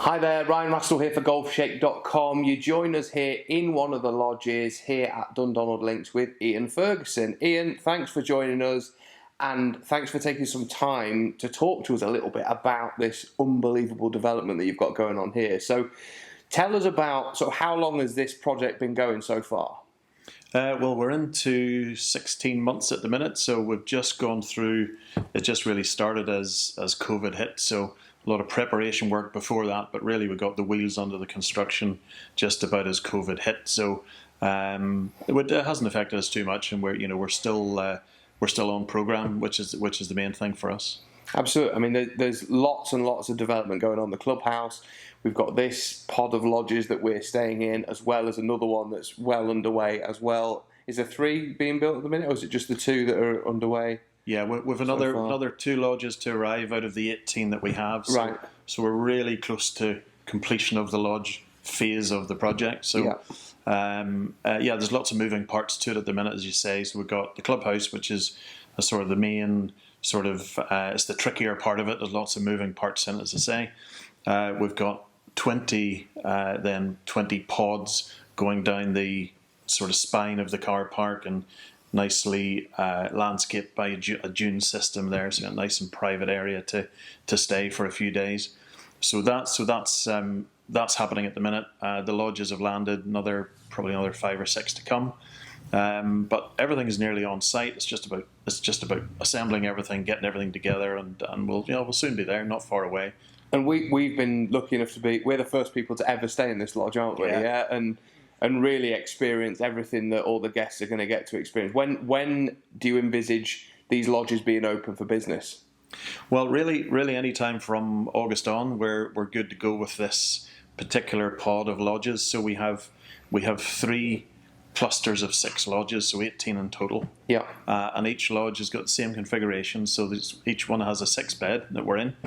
Hi there, Ryan Russell here for Golfshake.com. You join us here in one of the lodges here at Dundonald Links with Ian Ferguson. Ian, thanks for joining us and thanks for taking some time to talk to us a little bit about this unbelievable development that you've got going on here. So tell us about how long has this project been going so far? Well, we're into 16 months at the minute, so we've just gone through, it just really started as COVID hit, so a lot of preparation work before that, but really we got the wheels under the construction just about as COVID hit, so it hasn't affected us too much, and we're still on program, which is the main thing for us. Absolutely. I mean, there's lots and lots of development going on. The Clubhouse, we've got this pod of lodges that we're staying in, as well as another one that's well underway as well. Is there 3 being built at the minute, or is it just the 2 that are underway? Yeah, we've another 2 lodges to arrive out of the 18 that we have. So, right. So we're really close to completion of the lodge phase of the project. So, there's lots of moving parts to it at the minute, as you say. So we've got the Clubhouse, which is sort of the main it's the trickier part of it. There's lots of moving parts in it, as I say. We've got 20 pods going down the sort of spine of the car park and nicely landscaped by a dune system there, so a nice and private area to stay for a few days. So that's happening at the minute. The lodges have landed, probably another 5 or 6 to come. But everything is nearly on site. It's just about assembling everything, getting everything together, and we'll soon be there, not far away. And we've been lucky enough we're the first people to ever stay in this lodge, aren't we? Yeah. And really experience everything that all the guests are going to get to experience. When do you envisage these lodges being open for business? Well, really any time from August on, we're good to go with this particular pod of lodges. So we have 3 clusters of 6 lodges, so 18 in total. Yeah. And each lodge has got the same configuration, so each one has a 6-bed that we're in,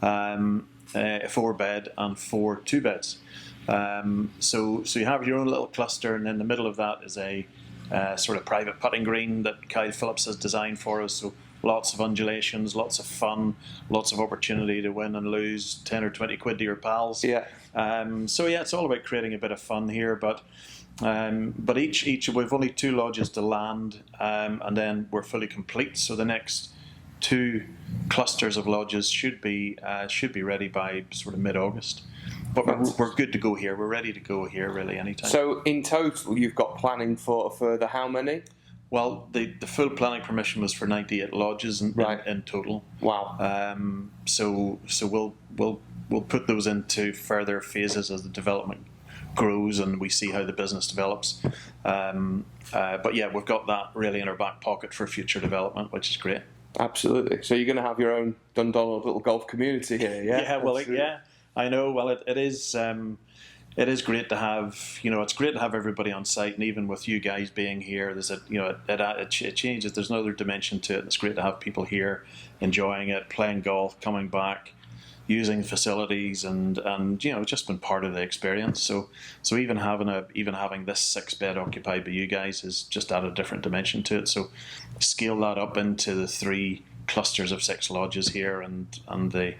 a 4-bed and 4 2-beds. So you have your own little cluster, and in the middle of that is a sort of private putting green that Kyle Phillips has designed for us. So lots of undulations, lots of fun, lots of opportunity to win and lose 10 or 20 quid to your pals. Yeah. It's all about creating a bit of fun here, but each we've only 2 lodges to land, and then we're fully complete. So the next 2 clusters of lodges should be ready by sort of mid-August. But we're good to go here. We're ready to go here really anytime. So in total, you've got planning for a further how many? Well, the full planning permission was for 98 lodges in total. Wow. So we'll put those into further phases as the development grows and we see how the business develops. But yeah, we've got that really in our back pocket for future development, which is great. Absolutely. So you're going to have your own Dundonald little golf community here, yeah? Yeah, well, I know. Well, it is great to have. It's great to have everybody on site, and even with you guys being here, there's it changes. There's another dimension to it. It's great to have people here enjoying it, playing golf, coming back, using facilities, and just been part of the experience. So even having this 6-bed occupied by you guys has just added a different dimension to it. So scale that up into the 3 clusters of 6 lodges here, and the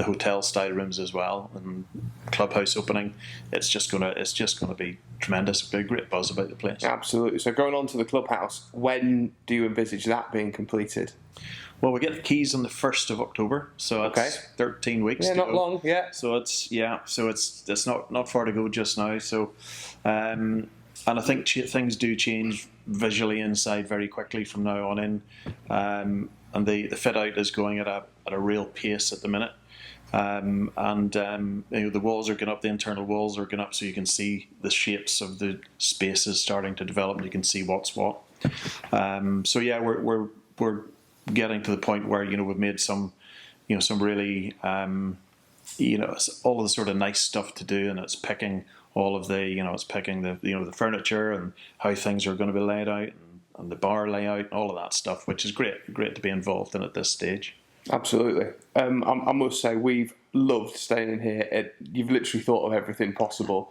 hotel style rooms as well, and Clubhouse opening. It's just gonna be tremendous. It'll be a great buzz about the place. Absolutely. So going on to the Clubhouse, when do you envisage that being completed? Well, we get the keys on the 1st of October, so it's 13 weeks. Yeah, to not go. long. Yeah. So it's not far to go just now. So, and I think things do change visually inside very quickly from now on in, and the fit out is going at a real pace at the minute. The walls are going up, the internal walls are going up, so you can see the shapes of the spaces starting to develop, and you can see what's what. We're getting to the point where we've made some really all of the sort of nice stuff to do, and it's picking all of the the furniture and how things are going to be laid out, and the bar layout and all of that stuff, which is great to be involved in at this stage. Absolutely. I must say we've loved staying in here. You've literally thought of everything possible.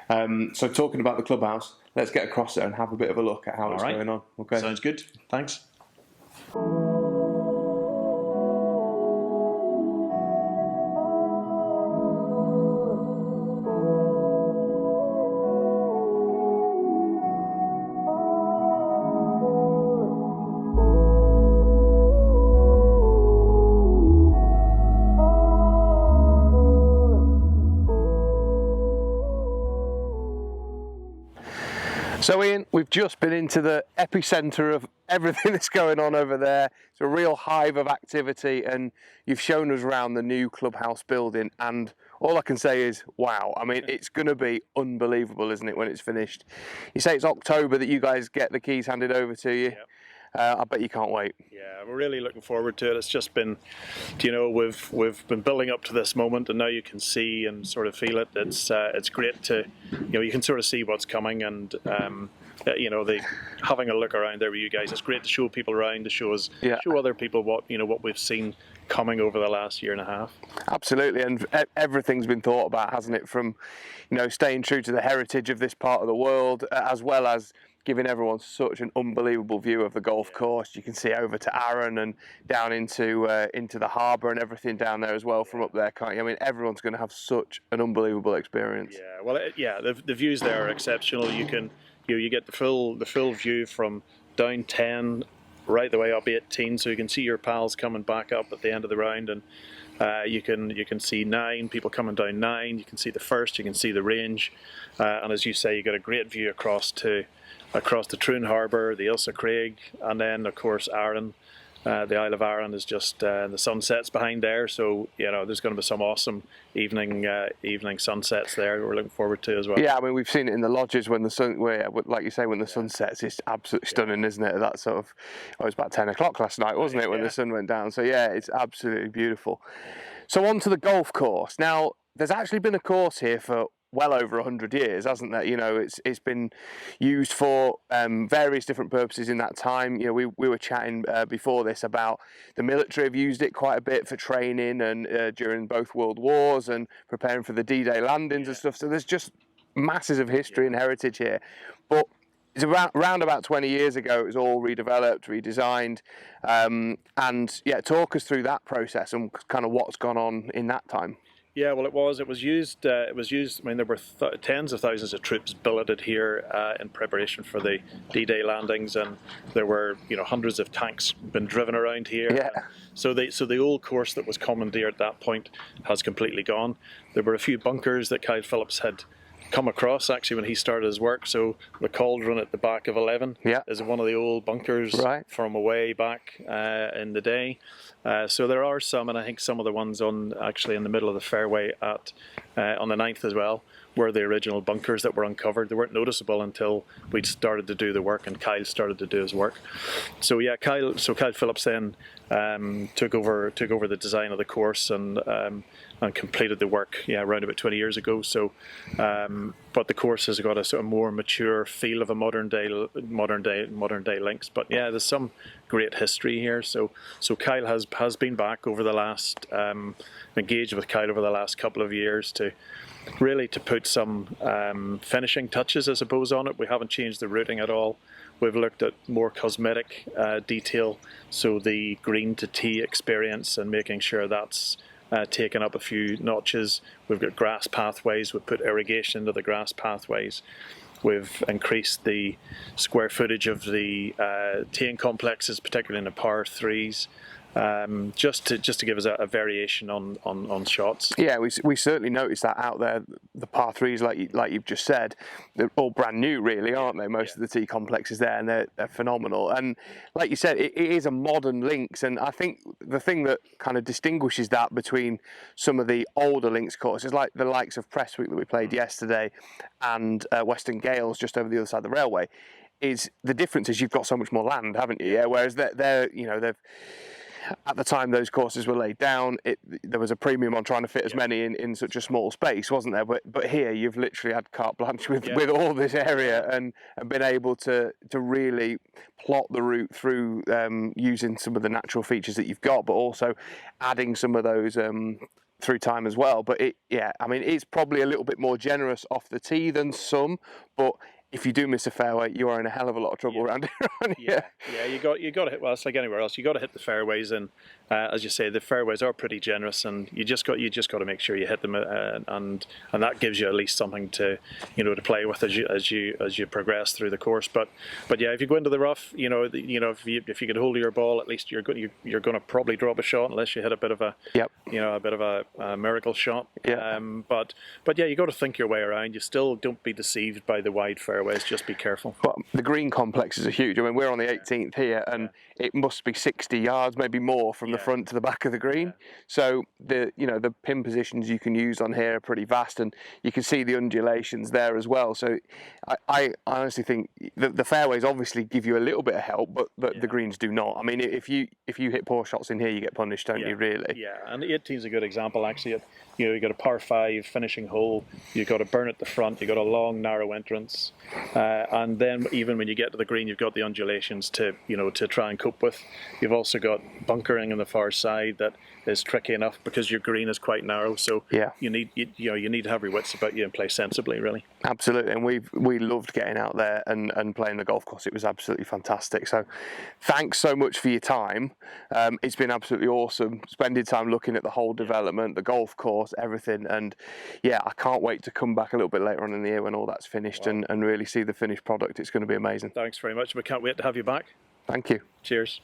So talking about the Clubhouse, let's get across there and have a bit of a look at how it's going on. Okay. Sounds good. Thanks. So Ian, we've just been into the epicentre of everything that's going on over there. It's a real hive of activity, and you've shown us around the new Clubhouse building, and all I can say is, wow. I mean, it's going to be unbelievable, isn't it, when it's finished? You say it's October that you guys get the keys handed over to you. Yep. I bet you can't wait. Yeah, we're really looking forward to it. It's just been, we've been building up to this moment, and now you can see and sort of feel it. It's great to, you can sort of see what's coming, and having a look around there with you guys. It's great to show people around, to show other people what we've seen coming over the last year and a half. Absolutely, and everything's been thought about, hasn't it? From, staying true to the heritage of this part of the world, as well as giving everyone such an unbelievable view of the golf course. You can see over to Arran and down into the harbour and everything down there as well from up there, can't you? I mean, everyone's going to have such an unbelievable experience. Yeah, well, the views there are exceptional. You can you get the full view from down 10 right the way up 18, so you can see your pals coming back up at the end of the round, and you can see 9 people coming down 9. You can see the first, you can see the range, and as you say, you got a great view across the Troon Harbour, the Ilsa Craig, and then of course Arran. The Isle of Arran is just the sunsets behind there, so there's going to be some awesome evening sunsets there we're looking forward to as well. Yeah, I mean, we've seen it in the lodges when the sun, like you say, when the sun sets, it's absolutely stunning, isn't it? That sort of, it was about 10 o'clock last night, wasn't it, when the sun went down? So yeah, it's absolutely beautiful. So on to the golf course. Now, there's actually been a course here for well over 100 years, hasn't there? It's been used for various different purposes in that time. We were chatting before this about the military have used it quite a bit for training and during both World Wars and preparing for the D-Day landings and stuff. So there's just masses of history and heritage here. But it's around about 20 years ago, it was all redeveloped, redesigned, and talk us through that process and kind of what's gone on in that time. Yeah, well, it was used. I mean, there were tens of thousands of troops billeted here in preparation for the D-Day landings, and there were hundreds of tanks been driven around here. Yeah. So the old course that was commandeered at that point has completely gone. There were a few bunkers that Kyle Phillips had come across actually when he started his work. So the cauldron at the back of 11 is one of the old bunkers from way back in the day. So there are some, and I think some of the ones actually in the middle of the fairway on the 9th as well were the original bunkers that were uncovered. They weren't noticeable until we'd started to do the work and Kyle started to do his work. So Kyle Phillips then took over the design of the course and completed the work around about 20 years ago. So but the course has got a sort of more mature feel of a modern day links. But there's some great history here. So Kyle has been back over the last engaged with Kyle over the last couple of years to put some finishing touches, I suppose, on it. We haven't changed the routing at all. We've looked at more cosmetic detail, so the green to tee experience and making sure that's taken up a few notches. We've got grass pathways. We've put irrigation into the grass pathways. We've increased the square footage of the teeing complexes, particularly in the par 3s. Just to give us a variation on shots. Yeah, we certainly noticed that out there. The par 3s, like you've just said, they're all brand new, really, aren't they? Most of the tee complexes there, and they're phenomenal. And like you said, it is a modern links, and I think the thing that kind of distinguishes that between some of the older links courses, like the likes of Prestwick that we played yesterday, and Western Gales just over the other side of the railway, is the difference is you've got so much more land, haven't you? Yeah. Whereas they've at the time those courses were laid down, there was a premium on trying to fit as many in such a small space, wasn't there? But here you've literally had carte blanche with all this area and been able to really plot the route through using some of the natural features that you've got, but also adding some of those through time as well. But I mean, it's probably a little bit more generous off the tee than some, but if you do miss a fairway, you are in a hell of a lot of trouble around here. Yeah, you got to hit. Well, it's like anywhere else. You got to hit the fairways, and as you say, the fairways are pretty generous, and you just got to make sure you hit them, and that gives you at least something to to play with as you progress through the course. But yeah, if you go into the rough, if you get hold of your ball, at least you're going to probably drop a shot unless you hit a bit of a a miracle shot. But yeah, you got to think your way around. You still don't be deceived by the wide fairways. Just be careful. But the green complexes are huge. I mean, we're on the 18th here, and it must be 60 yards, maybe more, from the front to the back of the green. So the pin positions you can use on here are pretty vast, and you can see the undulations there as well. So I honestly think the fairways obviously give you a little bit of help, but the greens do not. I mean, if you hit poor shots in here, you get punished, don't you? Really? Yeah, and the 18 is a good example actually. You got a par 5 finishing hole. You've got a burn at the front. You've got a long narrow entrance, and then even when you get to the green, you've got the undulations to try and cope with. You've also got bunkering on the far side that is tricky enough because your green is quite narrow. So you need to have your wits about you and play sensibly, really. Absolutely, and we loved getting out there and playing the golf course. It was absolutely fantastic. So thanks so much for your time. It's been absolutely awesome spending time looking at the whole development, the golf course, everything. And yeah, I can't wait to come back a little bit later on in the year when all that's finished and really see the finished product. It's going to be amazing. Thanks very much. We can't wait to have you back. Thank you. Cheers.